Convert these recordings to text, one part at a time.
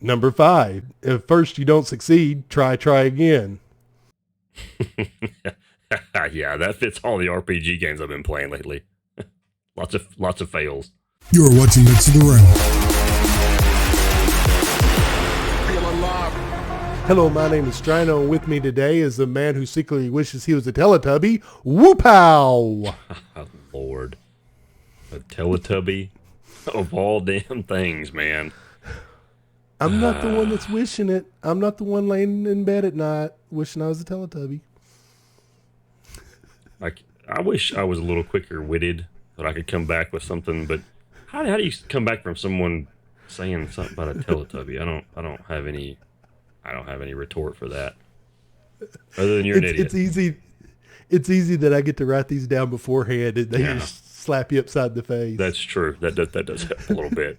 Number 5, if first you don't succeed, try again. Yeah, that fits all the RPG games I've been playing lately. lots of fails. You are watching Next to the Rim. Hello, my name is Stryno, and with me today is a man who secretly wishes he was a Teletubby, Woo-Pow! Lord. A Teletubby? Of all damn things, man. I'm not the one that's wishing it. I'm not the one laying in bed at night wishing I was a Teletubby. I wish I was a little quicker witted, that I could come back with something, but how do you come back from someone saying something about a Teletubby? I don't have any retort for that. Other than you're an idiot. It's easy that I get to write these down beforehand and they just slap you upside the face. That's true. That does help a little bit.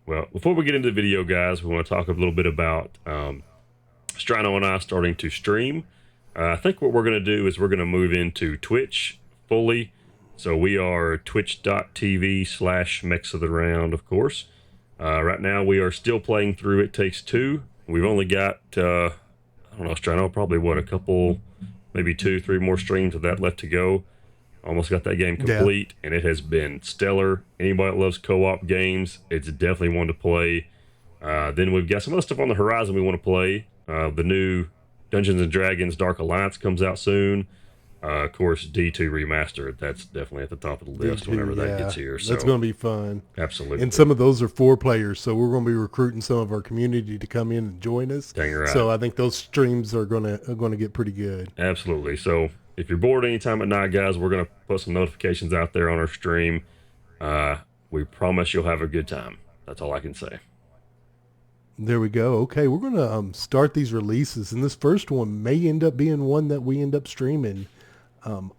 Well, before we get into the video, guys, we want to talk a little bit about Stryno and I starting to stream. I think what we're going to do is we're going to move into Twitch fully. So we are twitch.tv/mexoftheround, of course. Right now we are still playing through It Takes Two. We've only got, I don't know, Stryno, probably a couple, maybe 2-3 more streams of that left to go. Almost got that game complete, and it has been stellar. Anybody that loves co-op games, it's definitely one to play. Then we've got some other stuff on the horizon we want to play. The new Dungeons & Dragons Dark Alliance comes out soon. Of course, D2 Remastered, that's definitely at the top of the list D2, whenever that gets here. So that's going to be fun. Absolutely. And some of those are 4 players, so we're going to be recruiting some of our community to come in and join us. Dang right. So I think those streams are going to get pretty good. Absolutely. So if you're bored anytime at night, guys, we're going to put some notifications out there on our stream. We promise you'll have a good time. That's all I can say. There we go. Okay, we're going to start these releases, and this first one may end up being one that we end up streaming.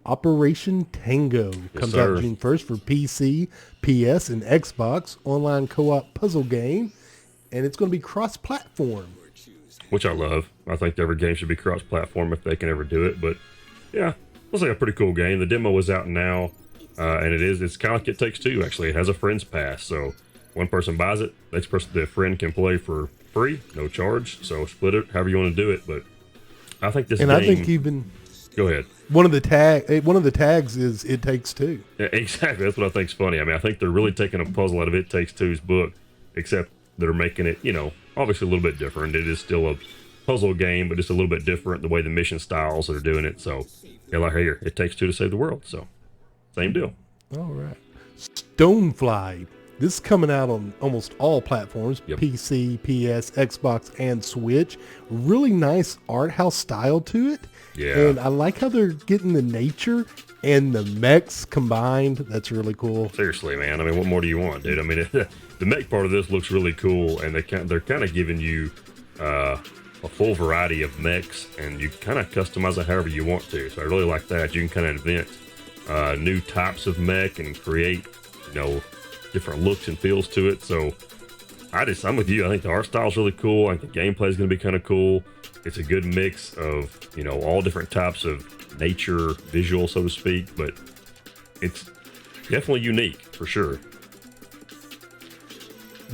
Operation Tango comes out June 1st for PC, PS, and Xbox. Online co-op puzzle game, and it's going to be cross-platform. Which I love. I think every game should be cross-platform if they can ever do it. But yeah, looks like a pretty cool game. The demo is out now, and it's kind of like It Takes Two. Actually, it has a friends pass, so one person buys it, the friend can play for free, no charge. So split it however you want to do it. But I think this game. I think even. Go ahead. One of the tags is It Takes Two. Yeah, exactly. That's what I think's funny. I mean, I think they're really taking a puzzle out of It Takes Two's book, except they're making it, obviously a little bit different. It is still a puzzle game, but just a little bit different the way the mission styles that are doing it. So, like here, It Takes Two to save the world. So, same deal. All right. Stonefly. This is coming out on almost all platforms, PC, PS, Xbox, and Switch. Really nice art house style to it. Yeah. And I like how they're getting the nature and the mechs combined. That's really cool. Seriously, man. I mean, what more do you want, dude? I mean, the mech part of this looks really cool, and they're kind of giving you a full variety of mechs, and you kind of customize it however you want to. So I really like that. You can kind of invent new types of mech and create, different looks and feels to it. So I'm with you. I think the art style is really cool. I think the gameplay is going to be kind of cool. It's a good mix of, all different types of nature visual, so to speak, but it's definitely unique for sure.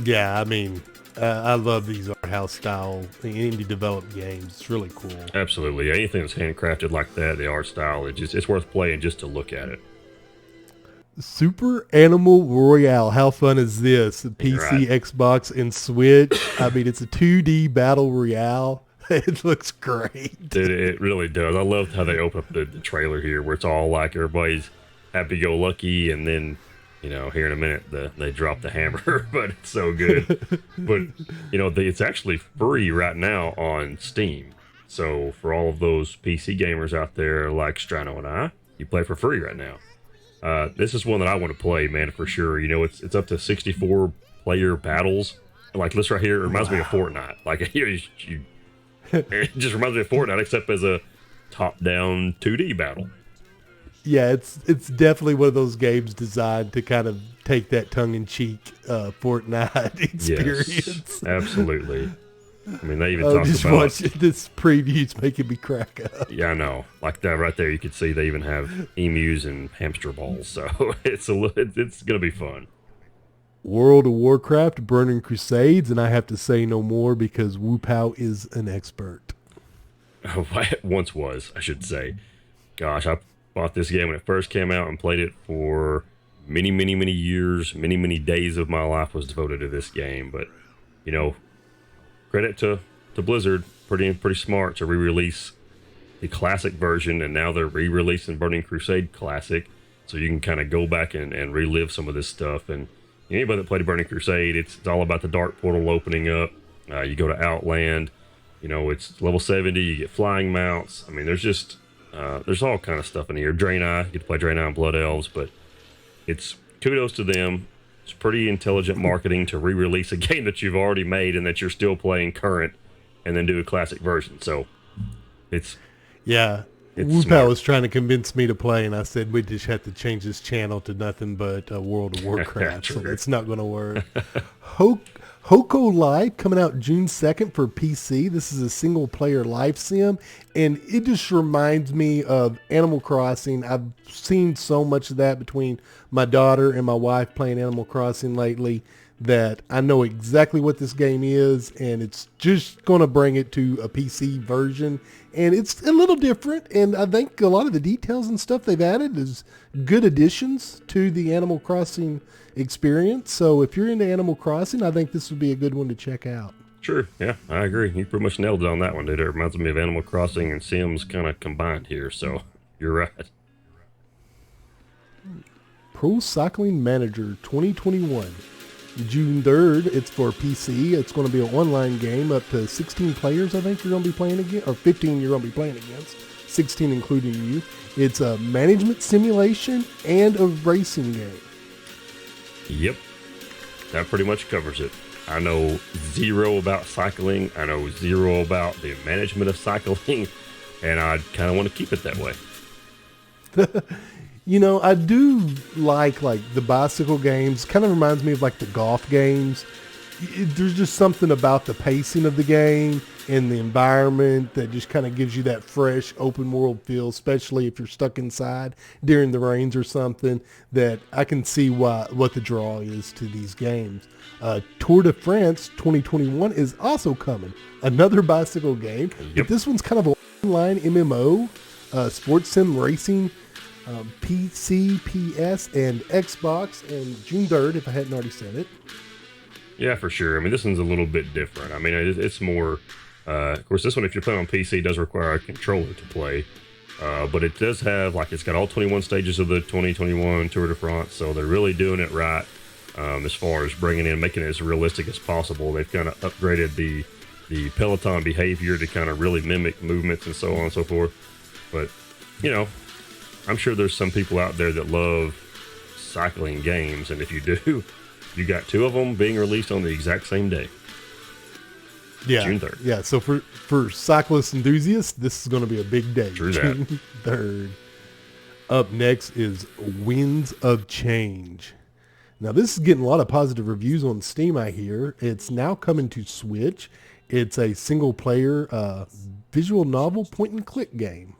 Yeah, I mean, I love these art house style indie developed games. It's really cool. Absolutely. Anything that's handcrafted like that, the art style, it's worth playing just to look at it. Super Animal Royale. How fun is this? PC, right. Xbox, and Switch. I mean, it's a 2D battle royale. It looks great. Dude, it really does. I love how they open up the trailer here, where it's all like everybody's happy-go-lucky, and then, here in a minute, they drop the hammer, but it's so good. But, it's actually free right now on Steam. So for all of those PC gamers out there like Stryno and I, you play for free right now. This is one that I want to play, man, for sure. It's up to 64 player battles. Like this right here, it reminds me of Fortnite. Like it just reminds me of Fortnite, except as a top-down 2D battle. Yeah, it's definitely one of those games designed to kind of take that tongue-in-cheek Fortnite experience. Yes, absolutely. I mean, they even talk just about... watch this preview's making me crack up. Yeah, I know. Like that right there, you could see they even have emus and hamster balls. So it's going to be fun. World of Warcraft, Burning Crusades, and I have to say no more because Wu Pao is an expert. Once was, I should say. Gosh, I bought this game when it first came out and played it for many, many, many years. Many, many days of my life was devoted to this game. But, you know, credit to Blizzard, pretty smart to re-release the classic version, and now they're re-releasing Burning Crusade Classic, so you can kind of go back and relive some of this stuff. And anybody that played Burning Crusade, it's all about the Dark Portal opening up. You go to Outland, you know, it's level 70, you get flying mounts. I mean, there's all kind of stuff in here. Draenei, you get to play Draenei and Blood Elves, but it's kudos to them. It's pretty intelligent marketing to re-release a game that you've already made and that you're still playing current, and then do a classic version. So it's Wu Pao was trying to convince me to play, and I said we just have to change this channel to nothing but World of Warcraft, so that's not going to work. Hokko Live coming out June 2nd for PC. This is a single-player life sim, and it just reminds me of Animal Crossing. I've seen so much of that between my daughter and my wife playing Animal Crossing lately that I know exactly what this game is, and it's just going to bring it to a PC version. And it's a little different, and I think a lot of the details and stuff they've added is good additions to the Animal Crossing experience. So if you're into Animal Crossing, I think this would be a good one to check out. Sure, yeah, I agree. You pretty much nailed it on that one, dude. It reminds me of Animal Crossing and Sims kind of combined here, so you're right. Pro Cycling Manager 2021. June 3rd, it's for PC. It's going to be an online game up to 16 players, I think you're going to be playing against, or 15 you're going to be playing against, 16 including you. It's a management simulation and a racing game. Yep, that pretty much covers it. I know zero about cycling. I know zero about the management of cycling, and I kind of want to keep it that way. You know, I do like the bicycle games. Kind of reminds me of like the golf games. There's just something about the pacing of the game and the environment that just kind of gives you that fresh open world feel, especially if you're stuck inside during the rains or something, that I can see what the draw is to these games. Tour de France 2021 is also coming. Another bicycle game. Yep. But this one's kind of an online MMO, sports sim racing, PC, PS, and Xbox, and June 3rd, if I hadn't already said it. Yeah, for sure. I mean, this one's a little bit different. I mean, it's more... of course, this one, if you're playing on PC, does require a controller to play. But it does have, it's got all 21 stages of the 2021 Tour de France, so they're really doing it right as far as making it as realistic as possible. They've kind of upgraded the peloton behavior to kind of really mimic movements and so on and so forth. But, you know, I'm sure there's some people out there that love cycling games, and if you do, you got two of them being released on the exact same day. Yeah, June 3rd. Yeah, so for cyclist enthusiasts, this is going to be a big day. True June that. 3rd. Up next is Winds of Change. Now, this is getting a lot of positive reviews on Steam, I hear. It's now coming to Switch. It's a single-player visual novel point-and-click game.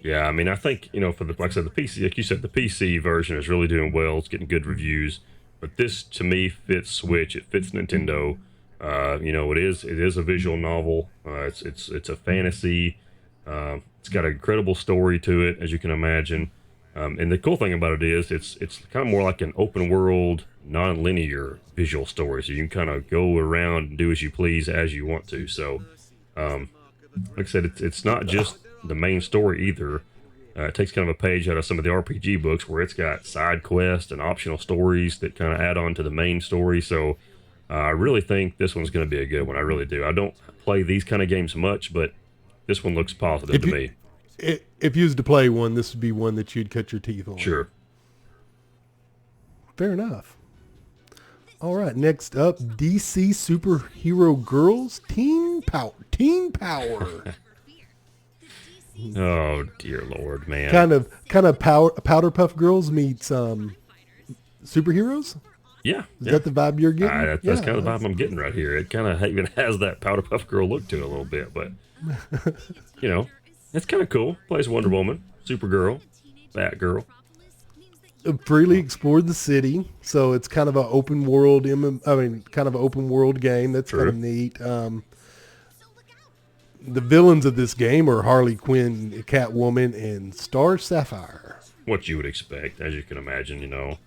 Yeah, I mean, I think, for like I said, the PC, like you said, the PC version is really doing well. It's getting good reviews. But this, to me, fits Switch. It fits Nintendo. It is a visual novel. It's a fantasy. It's got an incredible story to it, as you can imagine. And the cool thing about it is it's kind of more like an open world, non-linear visual story. So you can kind of go around and do as you please as you want to. So, like I said, it's not just the main story either. It takes kind of a page out of some of the RPG books where it's got side quests and optional stories that kind of add on to the main story. So I really think this one's going to be a good one. I really do. I don't play these kind of games much, but this one looks positive to me. If you was to play one, this would be one that you'd cut your teeth on. Sure. Fair enough. All right, next up, DC Superhero Girls Teen Power. Oh dear Lord, man! Kind of Powder Puff Girls meets superheroes. Yeah, is that the vibe you're getting? That's kind of the vibe I'm getting right here. It kind of even has that Powder Puff Girl look to it a little bit, but it's kind of cool. Plays Wonder Woman, Supergirl, Batgirl. freely explore the city. So it's kind of an open world, kind of an open world game. That's kind of neat. The villains of this game are Harley Quinn, Catwoman, and Star Sapphire. What you would expect, as you can imagine, And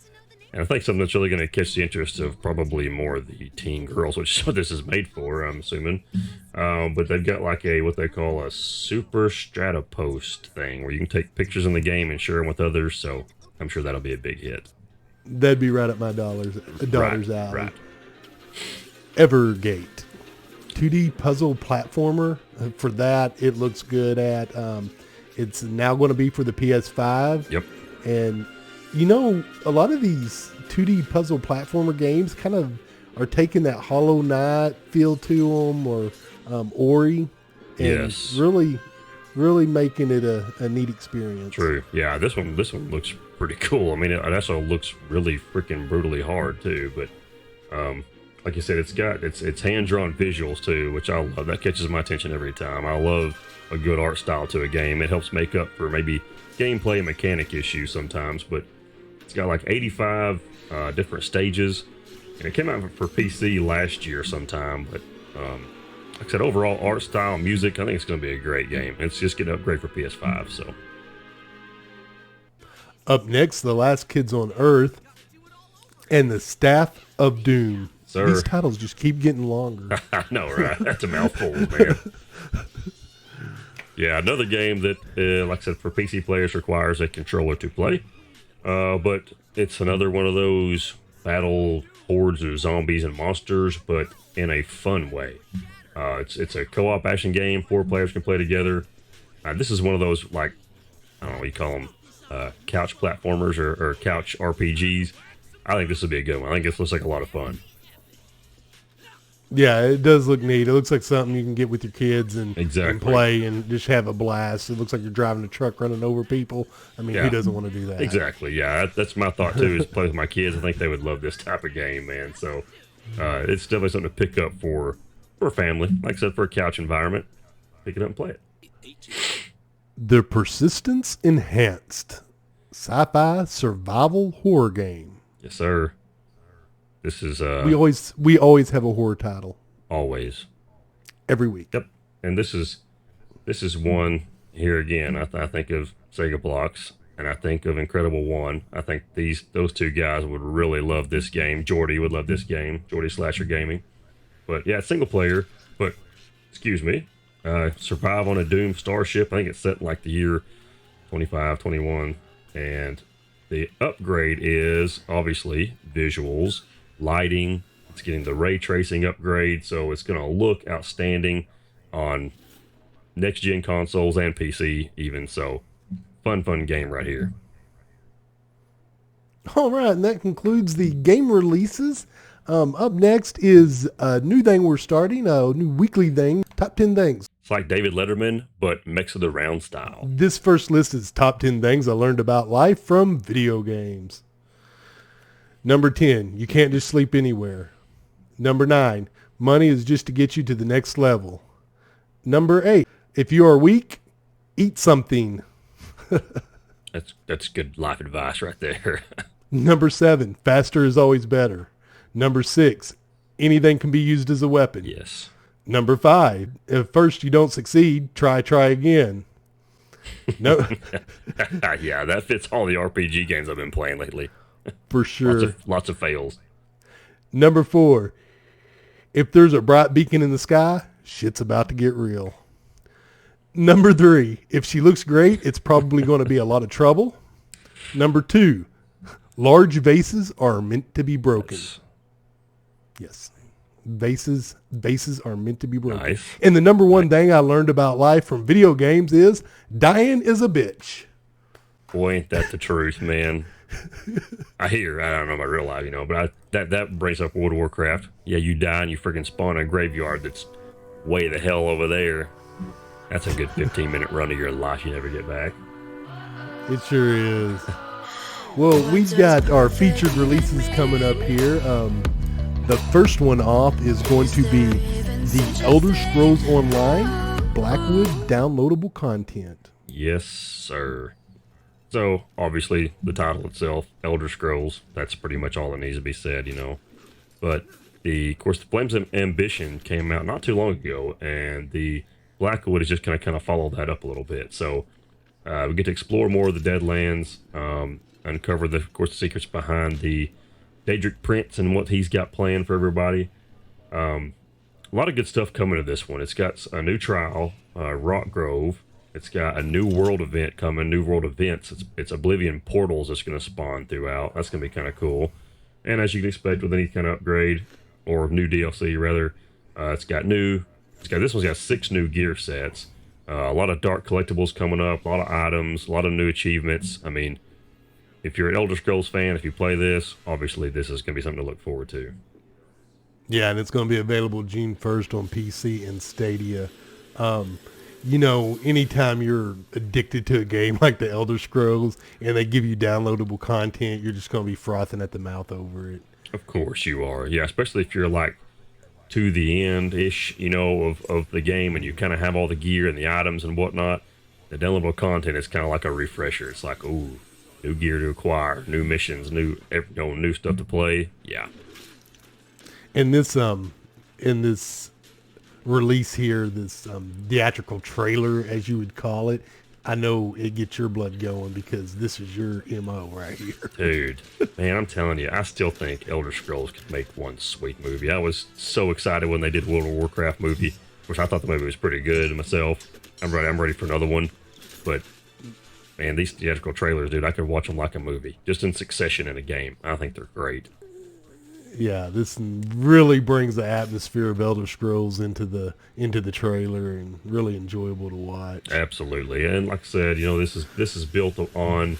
I think something that's really going to catch the interest of probably more of the teen girls, which is what this is made for, I'm assuming. But they've got like what they call a super strata post thing, where you can take pictures in the game and share them with others. So I'm sure that'll be a big hit. That'd be right up my daughter's alley. Right. Evergate. 2D puzzle platformer. For that, it looks good at. It's now going to be for the PS5. Yep. And, a lot of these 2D puzzle platformer games kind of are taking that Hollow Knight feel to them, or Ori. And really, really making it a neat experience. True. Yeah, this one looks pretty cool. I mean, it also looks really freaking brutally hard, too. But, like you said, it's hand-drawn visuals too, which I love. That catches my attention every time. I love a good art style to a game. It helps make up for maybe gameplay and mechanic issues sometimes, but it's got like 85 different stages, and it came out for PC last year sometime. But like I said, overall art style, music, I think it's going to be a great game. It's just getting upgrade for PS5. So up next, The Last Kids on Earth and The Staff of Doom. Sir. These titles just keep getting longer. I know, right? That's a mouthful, man. Yeah, another game that, like I said, for PC players requires a controller to play. But it's another one of those battle hordes of zombies and monsters, but in a fun way. It's a co-op action game. 4 players can play together. This is one of those, like, I don't know what you call them, couch platformers or couch RPGs. I think this would be a good one. I think this looks like a lot of fun. Yeah, it does look neat. It looks like something you can get with your kids and play and just have a blast. It looks like you're driving a truck running over people. I mean, who doesn't want to do that? Exactly, yeah. That's my thought, too, is play with my kids. I think they would love this type of game, man. So it's definitely something to pick up for family. Like I said, for a couch environment. Pick it up and play it. The Persistence Enhanced sci-fi survival horror game. Yes, sir. This is we always have a horror title. Always. Every week. Yep. And this is one here again. I think of Sega Blocks, and I think of Incredible One. I think those two guys would really love this game. Jordy would love this game. Jordy Slasher Gaming. But yeah, it's single player. But excuse me, survive on a doomed starship. I think it's set in like the year 25, 21, and the upgrade is obviously visuals. Lighting, it's getting the ray tracing upgrade, so it's going to look outstanding on next gen consoles and PC even. So fun game right here. All right, and that concludes the game releases. Up next is a new thing we're starting, a new weekly thing, top 10 things. It's like David Letterman, but mix of the round style. This first list is top 10 things I learned about life from video games. Number 10, you can't just sleep anywhere. Number 9, money is just to get you to the next level. Number 8, if you are weak, eat something. That's good life advice right there. Number 7, faster is always better. Number 6, anything can be used as a weapon. Yes. Number 5, if first you don't succeed, try again. No. Yeah, that fits all the RPG games I've been playing lately. For sure. Lots of fails. Number 4, if there's a bright beacon in the sky, shit's about to get real. Number 3, if she looks great, it's probably going to be a lot of trouble. Number 2, large vases are meant to be broken. Yes. Vases are meant to be broken. Nice. And the number one thing I learned about life from video games is dying is a bitch. Boy, ain't that the truth, man. I don't know about real life, but that brings up World of Warcraft. Yeah, you die and you freaking spawn in a graveyard that's way the hell over there. That's a good 15-minute run of your life you never get back. It sure is. Well, we've got our featured releases coming up here. The first one off is going to be the Elder Scrolls Online Blackwood downloadable content. Yes, sir. So obviously the title itself, Elder Scrolls, that's pretty much all that needs to be said, you know. But of course, the Flames of Ambition came out not too long ago, and the Blackwood is just going to kind of follow that up a little bit. So we get to explore more of the Deadlands, uncover of course, the secrets behind the Daedric Prince and what he's got planned for everybody. A lot of good stuff coming to this one. It's got a new trial, Rock Grove. It's got a new world event coming, new world events. It's Oblivion portals that's going to spawn throughout. That's going to be kind of cool. And as you can expect with any kind of upgrade or new DLC rather, this one's got 6 new gear sets. A lot of dark collectibles coming up, a lot of items, a lot of new achievements. I mean, if you're an Elder Scrolls fan, if you play this, obviously this is going to be something to look forward to. Yeah, and it's going to be available June 1st on PC and Stadia. You know, anytime you're addicted to a game like the Elder Scrolls and they give you downloadable content, you're just going to be frothing at the mouth over it. Of course you are. Yeah, especially if you're like to the end-ish, you know, of the game and you kind of have all the gear and the items and whatnot. The downloadable content is kind of like a refresher. It's like, ooh, new gear to acquire, new missions, new stuff to play. Yeah. In this release here, this theatrical trailer, as you would call it, I know it gets your blood going because this is your MO right here. Dude, man, I'm telling you, I still think Elder Scrolls could make one sweet movie. I was so excited when they did World of Warcraft movie, which I thought the movie was pretty good myself. I'm ready for another one. But, man, these theatrical trailers, dude, I could watch them like a movie, just in succession in a game. I think they're great. Yeah, this really brings the atmosphere of Elder Scrolls into the trailer and really enjoyable to watch. Absolutely, and like I said, you know, this is built on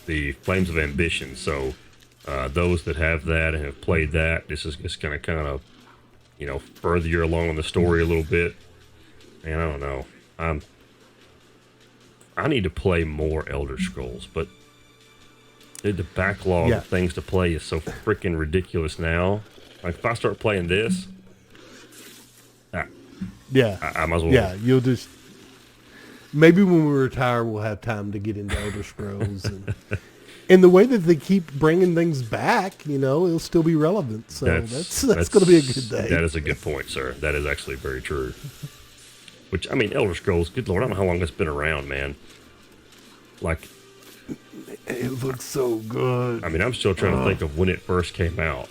the Flames of Ambition. So those that have that and have played that, this is just going to kind of, you know, further you along in the story a little bit. And I don't know, I need to play more Elder Scrolls, but dude, the backlog of things to play is so freaking ridiculous now. Like, if I start playing this, I might as well. Yeah, you'll just... Maybe when we retire, we'll have time to get into Elder Scrolls. And the way that they keep bringing things back, you know, it'll still be relevant. So that's going to be a good day. That is a good point, sir. That is actually very true. Which, I mean, Elder Scrolls, good Lord, I don't know how long it's been around, man. Like... It looks so good. I mean, I'm still trying to think of when it first came out.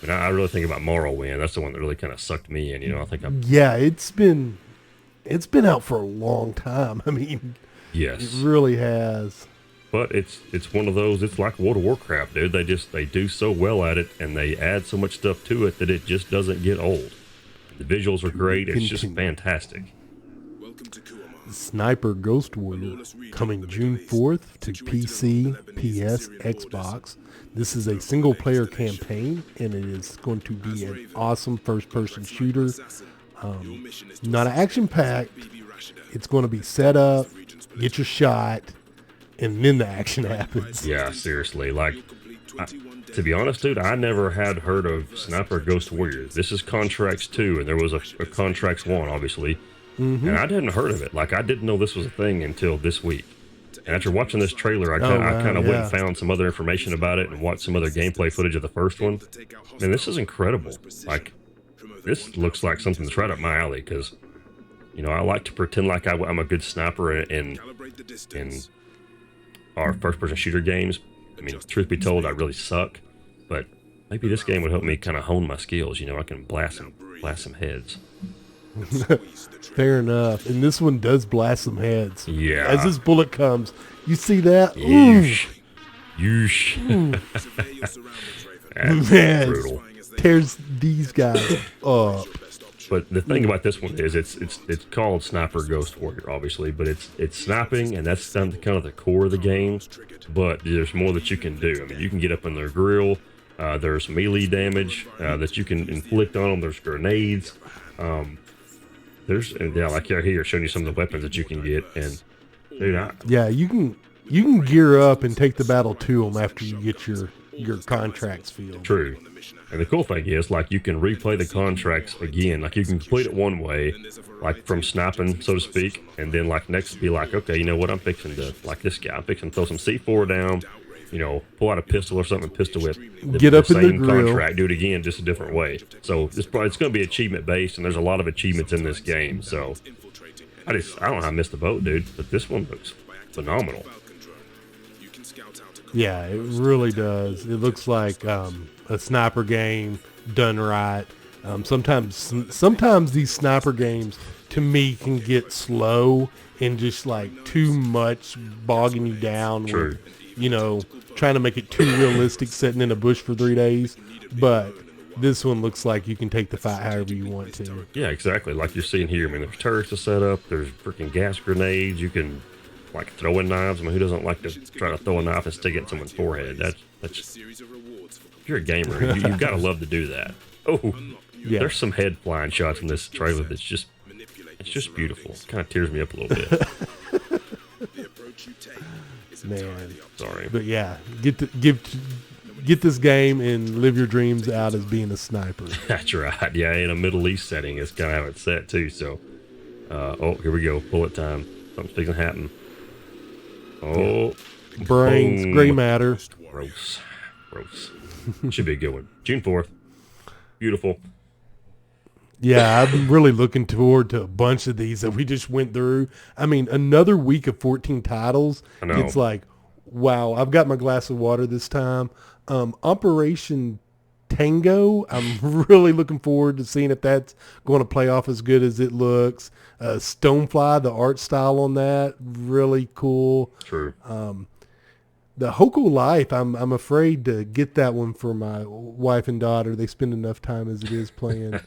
I mean, I really think about Morrowind. That's the one that really kind of sucked me in. You know, I think it's been out for a long time. I mean, yes, it really has. But it's one of those. It's like World of Warcraft, dude. They do so well at it, and they add so much stuff to it that it just doesn't get old. The visuals are great. It's just fantastic. Sniper Ghost Warrior coming June 4th to PC, PS, Xbox. This is a single player campaign and it is going to be an awesome first person shooter. Not an action packed. It's going to be set up, get your shot, and then the action happens. Yeah, seriously. Like, to be honest, dude, I never had heard of Sniper Ghost Warrior. This is Contracts 2 and there was a Contracts 1 obviously. Mm-hmm. And I hadn't heard of it. Like, I didn't know this was a thing until this week. And after watching this trailer, I kind of went and found some other information about it and watched some other gameplay footage of the first one. Man, this is incredible. Like, this looks like something that's right up my alley because, you know, I like to pretend like I'm a good sniper in our first-person shooter games. I mean, truth be told, I really suck. But maybe this game would help me kind of hone my skills. You know, I can blast some heads. Fair enough. And this one does blast some heads. Yeah. As this bullet comes, you see that? Yeesh. Man, brutal. Tears these guys up. But the thing about this one is it's called Sniper Ghost Warrior, obviously, but it's sniping, and that's kind of the core of the game. But there's more that you can do. I mean, you can get up in their grill. There's melee damage that you can inflict on them. There's grenades. Like right here, showing you some of the weapons that you can get, and dude, you can gear up and take the battle to them after you get your contracts feel. True. And the cool thing is, like, you can replay the contracts again. Like, you can complete it one way, like from sniping, so to speak, and then like next be like, okay, you know what, I'm fixing to, like this guy, I'm fixing to throw some C4 down, you know, pull out a pistol or something, pistol whip, get up in the grill, contract, do it again, just a different way. So it's going to be achievement based, and there's a lot of achievements in this game. So I don't know how I missed the boat, dude, but this one looks phenomenal. Yeah, it really does. It looks like a sniper game done right. Sometimes these sniper games, to me, can get slow and just like too much bogging you down. True. With, you know, trying to make it too realistic, sitting in a bush for 3 days. But this one looks like you can take the fight however you want to. Yeah, exactly. Like you're seeing here. I mean, there's turrets to set up. There's freaking gas grenades. You can like throw in knives. I mean, who doesn't like to try to throw a knife and stick it in someone's forehead? That's if you're a gamer, you've got to love to do that. Oh, yeah. There's some head flying shots in this trailer that's just beautiful. It kind of tears me up a little bit. Man, sorry, but yeah, get this game and live your dreams out as being a sniper. That's right. Yeah, in a Middle East setting, it's kind of how it's set too. So, oh, here we go. Bullet time. Something's fixing to happen. Oh, brains, boom. gray matter. Gross. Should be a good one. June 4th. Beautiful. Yeah, I'm really looking forward to a bunch of these that we just went through. I mean, another week of 14 titles. I know. It's like, wow, I've got my glass of water this time. Operation Tango, I'm really looking forward to seeing if that's going to play off as good as it looks. Stonefly, the art style on that, really cool. True. The Hokko Life, I'm afraid to get that one for my wife and daughter. They spend enough time as it is playing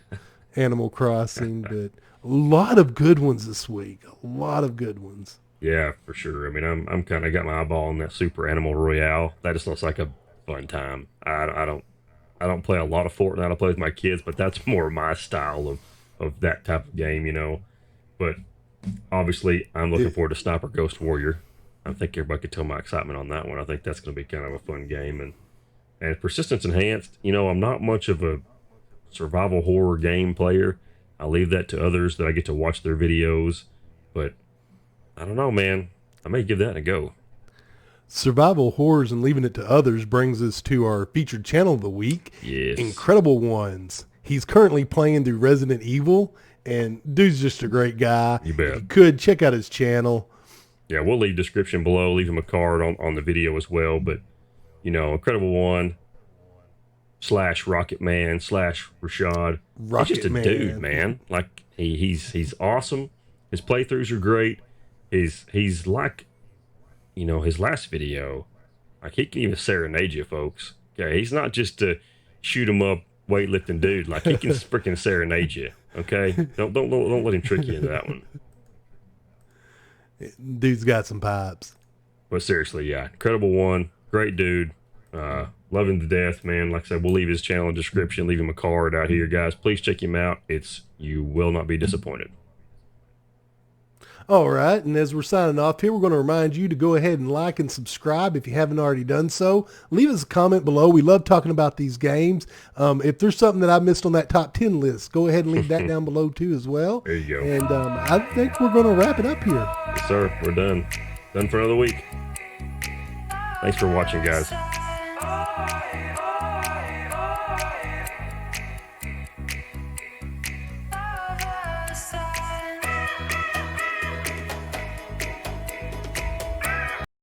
Animal Crossing, but a lot of good ones this week. A lot of good ones. Yeah, for sure. I mean, I'm kind of got my eyeball on that Super Animal Royale. That just looks like a fun time. I don't play a lot of Fortnite. I play with my kids, but that's more my style of that type of game, you know. But obviously, I'm looking forward to Sniper Ghost Warrior. I think everybody could tell my excitement on that one. I think that's going to be kind of a fun game. And Persistence Enhanced, you know, I'm not much of a survival horror game player. I leave that to others that I get to watch their videos. But I don't know, man. I may give that a go. Survival horrors and leaving it to others brings us to our featured channel of the week. Yes. Incredible Ones. He's currently playing through Resident Evil, and dude's just a great guy. You bet. If you could, check out his channel. Yeah, we'll leave description below, leave him a card on the video as well. But, you know, Incredible One / Rocket Man / Rashad. Rocket He's just a Man. dude, man. Like, he's awesome. His playthroughs are great. He's like, you know, his last video, like, he can even serenade you, folks. Okay, he's not just a shoot 'em up weightlifting dude. Like, he can freaking serenade you. Okay, don't let him trick you into that one. Dude's got some pipes. But seriously, yeah, Incredible One, great dude. Love him to death, man. Like I said, we'll leave his channel in the description, leave him a card out here, guys. Please check him out. You will not be disappointed. All right, and as we're signing off here, we're going to remind you to go ahead and like and subscribe if you haven't already done so. Leave us a comment below. We love talking about these games. If there's something that I missed on that top 10 list, go ahead and leave that down below too as well. There you go. And I think we're going to wrap it up here. Yes, sir. We're done. Done for another week. Thanks for watching, guys.